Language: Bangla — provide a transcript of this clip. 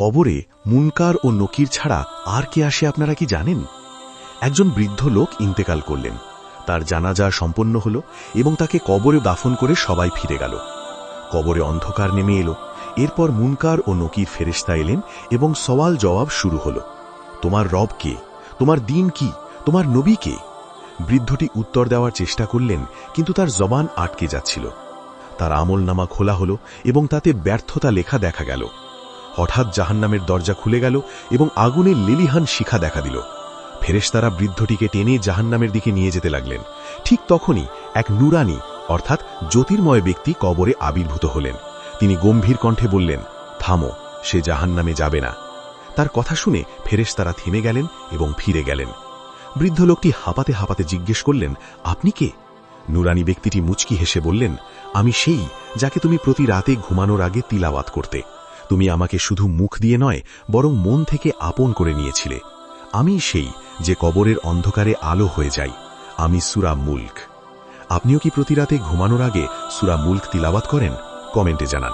কবরে মুনকার ও নকির ছাড়া আর কে আসে আপনারা কি জানেন? একজন বৃদ্ধ লোক ইন্তেকাল করলেন, তার জানাজা সম্পন্ন হল এবং তাকে কবরে দাফন করে সবাই ফিরে গেল। কবরে অন্ধকার নেমে এলো। এরপর মুনকার ও নকির ফেরেশতা এলেন এবং সওয়াল জবাব শুরু হল। তোমার রব কে? তোমার দিন কি? তোমার নবী কে? বৃদ্ধটি উত্তর দেওয়ার চেষ্টা করলেন, কিন্তু তার জবান আটকে যাচ্ছিল। তার আমলনামা খোলা হল এবং তাতে ব্যর্থতা লেখা দেখা গেল। হঠাৎ জাহান্নামের দরজা খুলে গেল এবং আগুনের লেলিহান শিখা দেখা দিল। ফেরেশতারা বৃদ্ধটিকে টেনে জাহান্নামের দিকে নিয়ে যেতে লাগলেন। ঠিক তখনই এক নুরানি অর্থাৎ জ্যোতির্ময় ব্যক্তি কবরে আবির্ভূত হলেন। তিনি গম্ভীর কণ্ঠে বললেন, থামো, সে জাহান্নামে যাবে না। তার কথা শুনে ফেরেশতারা থেমে গেলেন এবং ফিরে গেলেন। বৃদ্ধ লোকটি হাঁপাতে হাঁপাতে জিজ্ঞেস করলেন, আপনি কে? নুরানি ব্যক্তিটি মুচকি হেসে বললেন, আমি সেই যাকে তুমি প্রতি রাতে ঘুমানোর আগে তিলাওয়াত করতে। তুমি আমাকে শুধু মুখ দিয়ে নয়, বরং মন থেকে আপন করে নিয়েছিলে। আমি সেই যে কবরের অন্ধকারে আলো হয়ে যাই। আমি সূরা মুলক। আপনিও কি প্রতি রাতে ঘুমানোর আগে সূরা মুলক তিলাওয়াত করেন? কমেন্টে জানান।